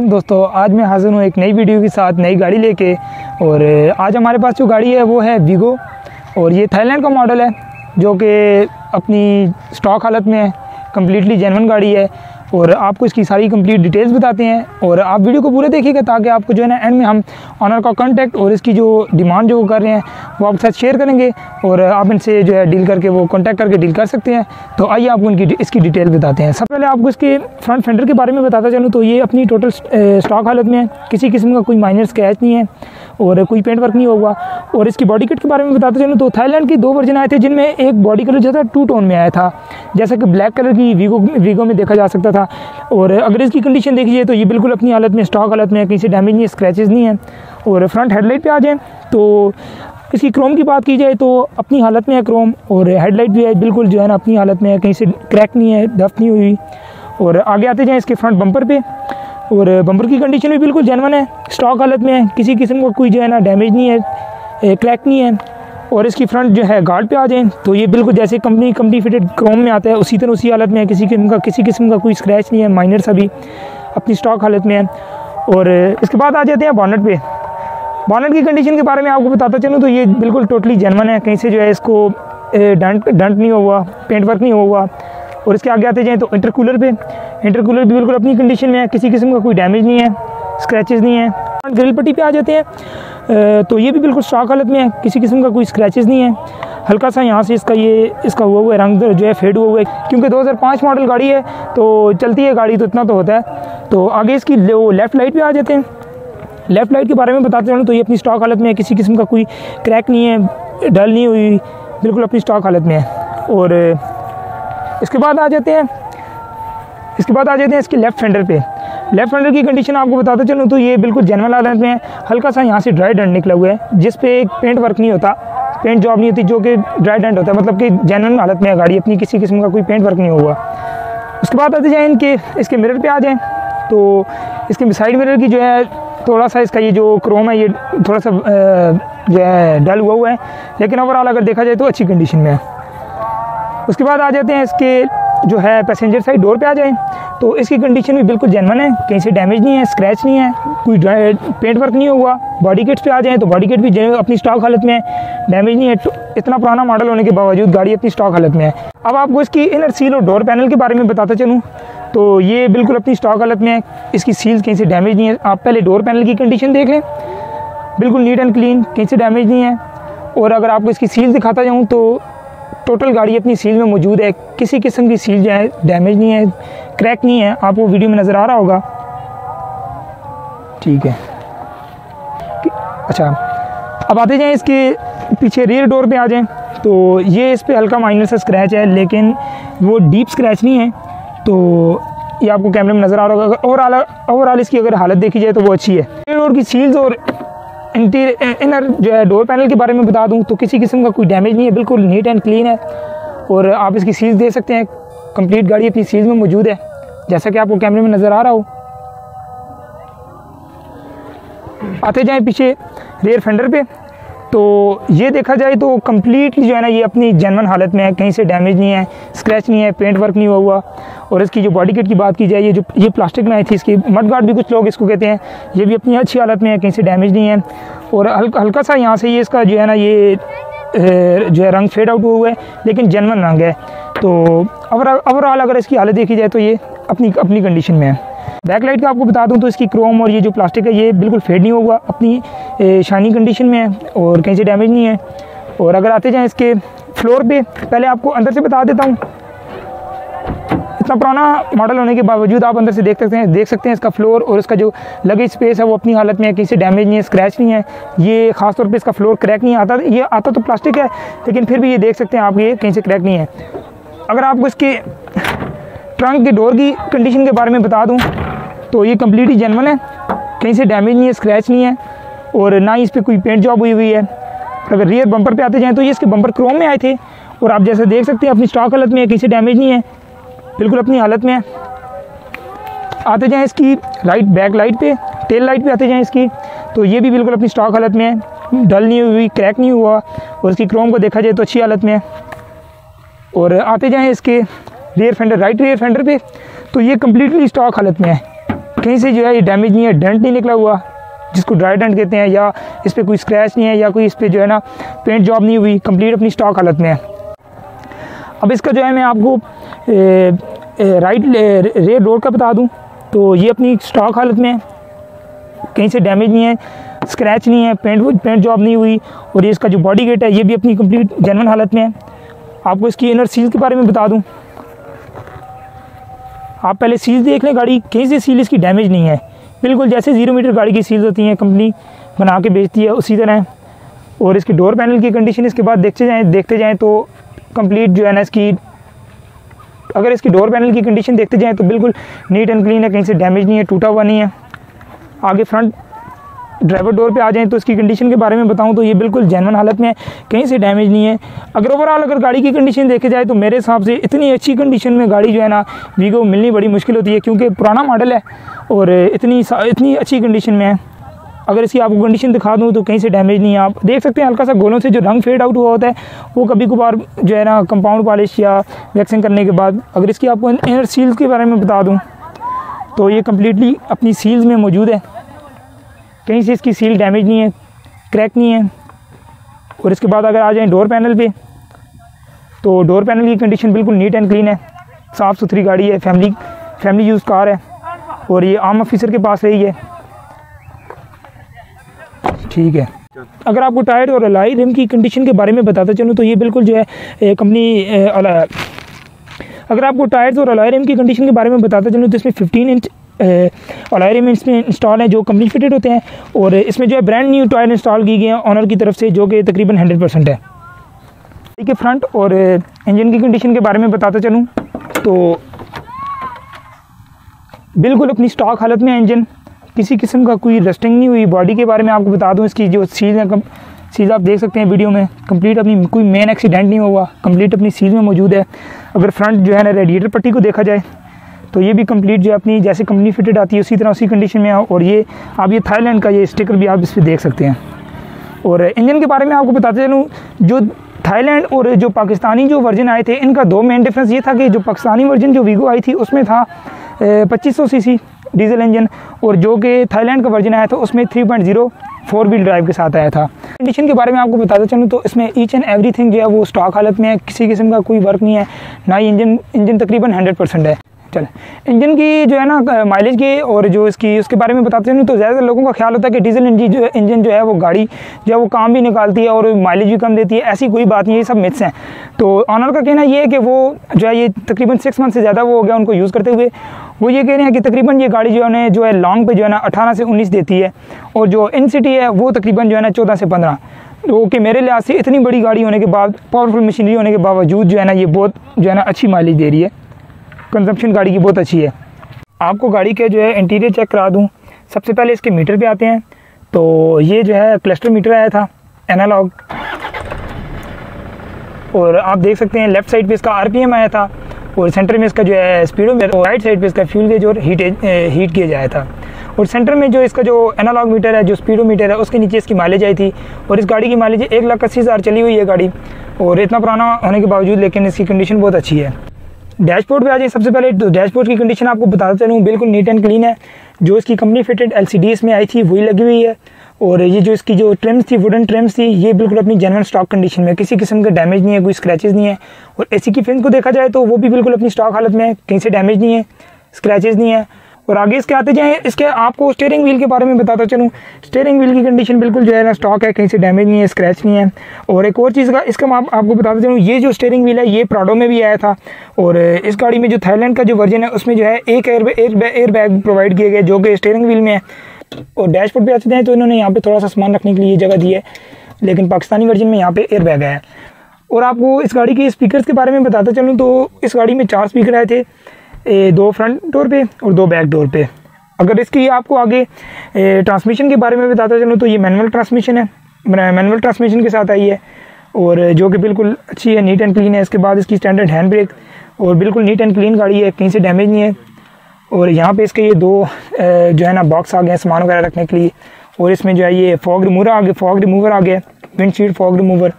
दोस्तों, आज मैं हाजिर हूँ एक नई वीडियो के साथ, नई गाड़ी लेके। और आज हमारे पास जो गाड़ी है वो है वीगो, और ये थाईलैंड का मॉडल है जो कि अपनी स्टॉक हालत में है, कम्प्लीटली जेन्युइन गाड़ी है। और आपको इसकी सारी कंप्लीट डिटेल्स बताते हैं, और आप वीडियो को पूरे देखिएगा ताकि आपको जो है ना एंड में हम ऑनर का कॉन्टैक्ट और इसकी जो डिमांड जो वो कर रहे हैं वो आपके साथ शेयर करेंगे, और आप इनसे जो है डील करके वो कॉन्टैक्ट करके डील कर सकते हैं। तो आइए आपको इसकी डिटेल बताते हैं। सबसे पहले आपको इसके फ्रंट फेंडर के बारे में बताता चलूँ तो ये अपनी टोटल स्टॉक हालत में है, किसी किस्म का कोई माइनर स्क्रैच नहीं है और कोई पेंट वर्क नहीं होगा। और इसकी बॉडी किट के बारे में बताते चलूँ तो थाईलैंड की 2 वर्जन आए थे, जिनमें एक बॉडी कलर जो था 2 टोन में आया था, जैसा कि ब्लैक कलर की वीगो में देखा जा सकता था। और अगर इसकी कंडीशन देखिए तो ये बिल्कुल अपनी हालत में, स्टॉक हालत में है, कहीं से डैमेज नहीं है, स्क्रैचेस नहीं है। और फ्रंट हेडलाइट पे आ जाएँ तो इसकी क्रोम की बात की जाए तो अपनी हालत में है क्रोम, और हेडलाइट भी है बिल्कुल जो है ना अपनी हालत में है, कहीं से क्रैक नहीं है, डस्ट नहीं हुई। और आगे आते जाएँ इसके फ्रंट बम्पर पे, और बम्पर की कंडीशन भी बिल्कुल जेन्युइन है, स्टॉक हालत में है, किसी किस्म का कोई जो है ना डैमेज नहीं है, क्रैक नहीं है। और इसकी फ्रंट जो है गार्ड पे आ जाएँ तो ये बिल्कुल जैसे कंपनी फिटेड क्रोम में आता है उसी तरह उसी हालत में है, किसी किस्म का कोई स्क्रैच नहीं है, माइनर सा भी अपनी स्टॉक हालत में है। और इसके बाद आ जाते हैं बॉनेट पे। बॉनेट की कंडीशन के बारे में आपको बताता चलूँ तो ये बिल्कुल टोटली जेन्युइन है, कहीं से जो है इसको डंट नहीं हुआ, पेंट वर्क नहीं हुआ। और इसके आगे आते जाएँ तो इंटरकूलर पे, इंटरकूलर भी बिल्कुल अपनी कंडीशन में है, किसी किस्म का कोई डैमेज नहीं है, स्क्रैचेस नहीं है। ग्रिल पट्टी पे आ जाते हैं तो ये भी बिल्कुल स्टॉक हालत में है, किसी किस्म का कोई स्क्रैचेस नहीं है। हल्का सा यहाँ से इसका हुआ है रंग जो है फेड हुआ है, क्योंकि 2005 मॉडल गाड़ी है तो चलती है गाड़ी तो इतना तो होता है। तो आगे इसकी लेफ़्ट लाइट पे आ जाते हैं। लेफ़्ट लाइट के बारे में बताते चलूँ तो ये अपनी स्टॉक हालत में है, किसी किस्म का कोई क्रैक नहीं है, डल नहीं हुई, बिल्कुल अपनी स्टॉक हालत में है। और इसके बाद आ जाते हैं इसके लेफ़्ट फेंडर पे। लेफ़्ट फेंडर की कंडीशन आपको बताते चलूँ तो ये बिल्कुल जेन्युइन हालत में है, हल्का सा यहाँ से ड्राई डंट निकला हुआ है, जिस पे एक पेंट वर्क नहीं होता, पेंट जॉब नहीं होती, जो कि ड्राई डंट होता है, मतलब कि जेन्युइन हालत में है गाड़ी, अपनी किसी किस्म का कोई पेंट वर्क नहीं हुआ। उसके बाद आते जाए इसके मिरर पे आ जाएँ तो इसके साइड मिरर की जो है थोड़ा सा इसका ये जो क्रोम है ये थोड़ा सा जो है डल हुआ है, लेकिन ओवरऑल अगर देखा जाए तो अच्छी कंडीशन में है। उसके बाद आ जाते हैं इसके जो है पैसेंजर साइड डोर पे आ जाएँ तो इसकी कंडीशन भी बिल्कुल जेन्युइन है, कहीं से डैमेज नहीं है, स्क्रैच नहीं है, कोई पेंट वर्क नहीं हुआ। बॉडी किट्स पे आ जाएँ तो बॉडी किट भी अपनी स्टॉक हालत में है, डैमेज नहीं है। इतना पुराना मॉडल होने के बावजूद गाड़ी अपनी स्टॉक हालत में है। अब आपको इसकी इनर सील और डोर पैनल के बारे में बताता चलूँ तो ये बिल्कुल अपनी स्टॉक हालत में है, इसकी सील्स कहीं से डैमेज नहीं है। आप पहले डोर पैनल की कंडीशन देख लें, बिल्कुल नीट एंड क्लीन, कहीं से डैमेज नहीं है। और अगर आपको इसकी सील दिखाता जाऊँ तो टोटल गाड़ी अपनी सील में मौजूद है, किसी किस्म की सील जो है डैमेज नहीं है, क्रैक नहीं है, आपको वीडियो में नज़र आ रहा होगा। ठीक है, अच्छा अब आते जाएँ इसके पीछे रियर डोर पे आ जाएँ तो ये इस पर हल्का माइनर सा स्क्रैच है, लेकिन वो डीप स्क्रैच नहीं है, तो ये आपको कैमरे में नज़र आ रहा होगा। ओवरऑल इसकी अगर हालत देखी जाए तो वो अच्छी है। रियर डोर की सील्स और इनर जो है डोर पैनल के बारे में बता दूं तो किसी किस्म का कोई डैमेज नहीं है, बिल्कुल नीट एंड क्लीन है। और आप इसकी सील्स देख सकते हैं, कंप्लीट गाड़ी अपनी सील्स में मौजूद है, जैसा कि आपको कैमरे में नज़र आ रहा हो। आते जाएं पीछे रियर फेंडर पे। तो ये देखा जाए तो कम्प्लीटली जो है ना ये अपनी जेन्युइन हालत में है, कहीं से डैमेज नहीं है, स्क्रैच नहीं है, पेंट वर्क नहीं हुआ। और इसकी जो बॉडी किट की बात की जाए, ये प्लास्टिक में आई थी, इसकी मड गार्ड भी कुछ लोग इसको कहते हैं, ये भी अपनी अच्छी हालत में है, कहीं से डैमेज नहीं है। और हल्का सा यहाँ से ये इसका जो है ना ये जो है रंग फेड आउट हुआ है, लेकिन जेन्युइन रंग है। तो ओवरऑल अगर इसकी हालत देखी जाए तो ये अपनी कंडीशन में है। बैक लाइट का आपको बता दूं तो इसकी क्रोम और ये जो प्लास्टिक है ये बिल्कुल फेड नहीं हुआ, अपनी शाइनी कंडीशन में है और कहीं से डैमेज नहीं है। और अगर आते जाएं इसके फ्लोर पे, पहले आपको अंदर से बता देता हूँ। इतना पुराना मॉडल होने के बावजूद आप अंदर से देख सकते हैं इसका फ्लोर और इसका जो लगेज स्पेस है वो अपनी हालत में है, कहीं से डैमेज नहीं है, स्क्रैच नहीं है। ये खास तौर पे इसका फ्लोर क्रैक नहीं आता, ये आता तो प्लास्टिक है लेकिन फिर भी ये देख सकते हैं आप, ये कहीं से क्रैक नहीं है। अगर आपको इसके ट्रंक के डोर की कंडीशन के बारे में बता दूं तो ये कम्प्लीटली जेन्युइन है, कहीं से डैमेज नहीं है, स्क्रैच नहीं है और ना ही इस पर कोई पेंट जॉब हुई है। अगर रियर बम्पर पे आते जाएँ तो ये इसके बम्पर क्रोम में आए थे और आप जैसे देख सकते हैं अपनी स्टॉक हालत में है, कहीं से डैमेज नहीं है, बिल्कुल अपनी हालत में है। आते जाएँ इसकी बैक लाइट पे, टेल लाइट पे आते जाएँ इसकी, तो ये भी बिल्कुल अपनी स्टॉक हालत में है, डल नहीं हुई, क्रैक नहीं हुआ और इसकी क्रोम को देखा जाए तो अच्छी हालत में है। और आते जाएँ इसके rear fender, right rear fender पे, तो ये कम्प्लीटली स्टॉक हालत में है, कहीं से जो है ये डैमेज नहीं है, डेंट नहीं निकला हुआ जिसको ड्राई डेंट कहते हैं, या इस पर कोई स्क्रैच नहीं है या कोई इस पर जो है ना पेंट जॉब नहीं हुई, कंप्लीट अपनी स्टॉक हालत में है। अब इसका जो है मैं आपको राइट रेयर डोर का बता दूं तो ये अपनी स्टॉक हालत में है, कहीं से डैमेज नहीं है, स्क्रैच नहीं है, पेंट जॉब नहीं हुई। और ये इसका जो बॉडी किट है ये भी अपनी कंप्लीट जेन्युइन हालत में है। आपको इसकी इनर सील के बारे में बता दूं, आप पहले सील देख लें गाड़ी, कहीं से सील इसकी डैमेज नहीं है, बिल्कुल जैसे 0 मीटर गाड़ी की सील्स होती हैं कंपनी बना के बेचती है उसी तरह। और इसकी डोर पैनल की कंडीशन इसके बाद देखते जाएं तो कंप्लीट जो है ना इसकी, अगर इसकी डोर पैनल की कंडीशन देखते जाएं तो बिल्कुल नीट एंड क्लीन है, कहीं से डैमेज नहीं है, टूटा हुआ नहीं है। आगे फ्रंट ड्राइवर डोर पे आ जाएं तो इसकी कंडीशन के बारे में बताऊं तो ये बिल्कुल जेन्युइन हालत में है, कहीं से डैमेज नहीं है। अगर ओवरऑल अगर गाड़ी की कंडीशन देखी जाए तो मेरे हिसाब से इतनी अच्छी कंडीशन में गाड़ी जो है ना वीगो मिलनी बड़ी मुश्किल होती है, क्योंकि पुराना मॉडल है और इतनी अच्छी कंडीशन में है। अगर इसकी आपको कंडीशन दिखा दूँ तो कहीं से डैमेज नहीं है। आप देख सकते हैं हल्का सा गोलों से जो रंग फेड आउट हुआ होता है वो कभी कभार जो है ना कंपाउंड पॉलिश या वैक्सिंग करने के बाद। अगर इसकी आपको इनर सील्स के बारे में बता दूँ तो ये कम्प्लीटली अपनी सील्स में मौजूद है, कहीं से इसकी सील डैमेज नहीं है, क्रैक नहीं है। और इसके बाद अगर आ जाएं डोर पैनल पे, तो डोर पैनल की कंडीशन बिल्कुल नीट एंड क्लीन है, साफ़ सुथरी गाड़ी है, फैमिली यूज़ कार है और ये आम ऑफिसर के पास रही है, ठीक है। अगर आपको टायर और अलाई रिम की कंडीशन के बारे में बताता चलूँ तो ये बिल्कुल जो है कंपनी, अगर आपको टायर्स और अलाई रिम की कंडीशन के बारे में बताता चलूँ तो इसमें 15 इंच अलॉय रिम इसमें इंस्टॉल हैं जो कंपनी फिटेड होते हैं। और इसमें जो है ब्रांड न्यू टायर इंस्टॉल की गई हैं ऑनर की तरफ से, जो कि तकरीबन 100% है। ठीक है, फ्रंट और इंजन की कंडीशन के बारे में बताता चलूँ तो बिल्कुल अपनी स्टॉक हालत में है इंजन, किसी किस्म का कोई रस्टिंग नहीं हुई। बॉडी के बारे में आपको बता दूँ, इसकी जो सील है, सील आप देख सकते हैं वीडियो में, कंप्लीट अपनी कोई मेन एक्सीडेंट नहीं हुआ, कंप्लीट अपनी सील में मौजूद है। अगर फ्रंट जो है ना रेडिएटर पट्टी को देखा जाए तो ये भी कंप्लीट जो है अपनी जैसे कंपनी फिटेड आती है उसी तरह उसी कंडीशन में है। और ये आप ये थाईलैंड का ये स्टिकर भी आप इस पर देख सकते हैं। और इंजन के बारे में आपको बताते चलूँ, जो थाईलैंड और जो पाकिस्तानी जो वर्जन आए थे इनका दो मेन डिफरेंस ये था कि जो पाकिस्तानी वर्जन जो वीगो आई थी उसमें था 2500 सीसी डीजल इंजन, और जो कि थाईलैंड का वर्जन आया था उसमें 3.0 4 व्हील ड्राइव के साथ आया था। कंडीशन के बारे में आपको बताते चलूँ तो इसमें ईच एंड एवरीथिंग जो है वो स्टॉक हालत में है, किसी किस्म का कोई वर्क नहीं है, ना ही इंजन तकरीबन 100% है। चल, इंजन की जो है ना माइलेज की और जो उसके बारे में बताते हैं तो ज़्यादातर लोगों का ख्याल होता है कि डीजल इंजन जो है वो गाड़ी जो है वो काम भी निकालती है और माइलेज भी कम देती है। ऐसी कोई बात नहीं है, ये सब मिथ्स हैं। तो ऑनर का कहना ये है कि वो जो है ये तकरीबन 6 मंथ से ज़्यादा वो हो गया उनको यूज़ करते हुए। वो ये कह रहे हैं कि तकरीबन ये गाड़ी जो है जो है लॉन्ग पे जो है ना 18 से 19 देती है, और जो इन सिटी है वो तकरीबन जो है ना 14 से 15। तो कि मेरे लिहाज से इतनी बड़ी गाड़ी होने के बाद, पावरफुल मशीनरी होने के बावजूद जो है ना ये बहुत जो है ना अच्छी माइलेज दे रही है, कंजम्पशन गाड़ी की बहुत अच्छी है। आपको गाड़ी के जो है इंटीरियर चेक करा दूं। सबसे पहले इसके मीटर पे आते हैं तो ये जो है क्लस्टर मीटर आया था एनालॉग, और आप देख सकते हैं लेफ़्ट साइड पे इसका आरपीएम आया था, और सेंटर में इसका जो है स्पीडोमीटर, और राइट साइड पे इसका फ्यूल गेज और हीट गेज आया था। और सेंटर में जो इसका जो एनालॉग मीटर है, जो स्पीडोमीटर है, उसके नीचे इसकी माइलेज आई थी। और इस गाड़ी की माइलेज 1,80,000 चली हुई है गाड़ी, और इतना पुराना होने के बावजूद लेकिन इसकी कंडीशन बहुत अच्छी है। डैशबोर्ड पे आ जाए सबसे पहले तो डैशबोर्ड की कंडीशन आपको बताता चलूँ, बिल्कुल नीट एंड क्लीन है। जो इसकी कंपनी फिटेड LCD इसमें आई थी वही लगी हुई है। और ये जो इसकी जो ट्रिम्स थी, वुडन ट्रिम्स थी, ये बिल्कुल अपनी जेन्युइन स्टॉक कंडीशन में, किसी किस्म का डैमेज नहीं है, कोई स्क्रैचेस नहीं है। और AC की फिन्स को देखा जाए तो वो भी बिल्कुल अपनी स्टॉक हालत में है, कहीं से डैमेज नहीं है, स्क्रैचेस नहीं है। और आगे इसके आते जाएँ, इसके आपको स्टीयरिंग व्हील के बारे में बताता चलूँ। स्टीयरिंग व्हील की कंडीशन बिल्कुल जो है ना स्टॉक है, कहीं से डैमेज नहीं है, स्क्रैच नहीं है। और एक और चीज़ का इसका मैं आपको बताता चलूँ, ये जो स्टीयरिंग व्हील है ये प्राडो में भी आया था। और इस गाड़ी में जो थाईलैंड का जो वर्जन है उसमें जो है एक एयर बैग प्रोवाइड किए गए जो कि स्टीयरिंग व्हील में है। और डैशबोर्ड पे आते हैं तो इन्होंने यहाँ पे थोड़ा सा सामान रखने के लिए जगह दी है, लेकिन पाकिस्तानी वर्जन में यहाँ पे एयर बैग है। और आपको इस गाड़ी के स्पीकर्स के बारे में बताता चलूँ तो इस गाड़ी में 4 स्पीकर आए थे, 2 फ्रंट डोर पे और 2 बैक डोर पे। अगर इसकी आपको आगे ट्रांसमिशन के बारे में बताता चलूँ तो ये मैनुअल ट्रांसमिशन है, मैनुअल ट्रांसमिशन के साथ आई है, और जो कि बिल्कुल अच्छी है, नीट एंड क्लीन है। इसके बाद इसकी स्टैंडर्ड हैंड ब्रेक, और बिल्कुल नीट एंड क्लीन गाड़ी है, कहीं से डैमेज नहीं है। और यहाँ पे इसके ये 2 जो है ना बॉक्स आ गए हैं सामान वगैरह रखने के लिए। और इसमें जो है ये फॉग रिमूवर आ गया, विंडशील्ड फॉग रिमूवर।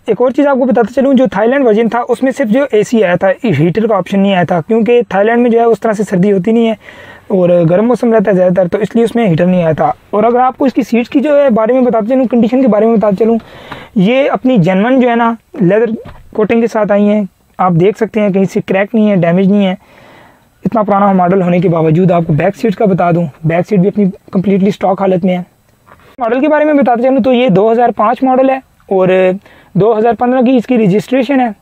एक और चीज़ आपको बताते चलूँ, जो थाईलैंड वर्जन था उसमें सिर्फ जो AC आया था, हीटर का ऑप्शन नहीं आया था, क्योंकि थाईलैंड में जो है उस तरह से सर्दी होती नहीं है और गर्म मौसम रहता है ज़्यादातर, तो इसलिए उसमें हीटर नहीं आया था। और अगर आपको इसकी सीट्स की जो है बारे में बताते चलूँ, कंडीशन के बारे में बताते चलूँ, ये अपनी जेन्युइन जो है ना लेदर कोटिंग के साथ आई हैं। आप देख सकते हैं कहीं से क्रैक नहीं है, डैमेज नहीं है। इतना पुराना मॉडल होने के बावजूद आपको बैक सीट का बता दूं, बैक सीट भी अपनी कम्प्लीटली स्टॉक हालत में है। मॉडल के बारे में बताते चलूँ तो ये 2005 मॉडल है और 2015 की इसकी रजिस्ट्रेशन है।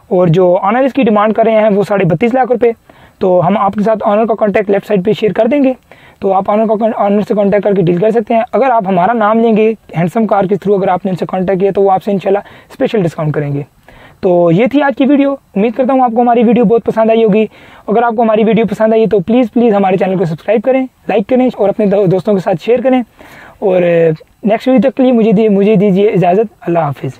और जो ऑनर इसकी डिमांड कर रहे हैं वो 32.5 लाख रुपये। तो हम आपके साथ ऑनर का कॉन्टैक्ट लेफ्ट साइड पे शेयर कर देंगे, तो आप ऑनर से कॉन्टैक्ट करके डील कर सकते हैं। अगर आप हमारा नाम लेंगे हैंडसम कार के थ्रू, अगर आपने इनसे कॉन्टैक्ट किया तो वो आपसे इंशाल्लाह स्पेशल डिस्काउंट करेंगे। तो ये थी आज की वीडियो। उम्मीद करता हूँ आपको हमारी वीडियो बहुत पसंद आई होगी। अगर आपको हमारी वीडियो पसंद आई तो प्लीज़ हमारे चैनल को सब्सक्राइब करें, लाइक करें और अपने दोस्तों के साथ शेयर करें। और नेक्स्ट वीडियो तक के लिए मुझे दीजिए इजाज़त। अल्लाह हाफिज़।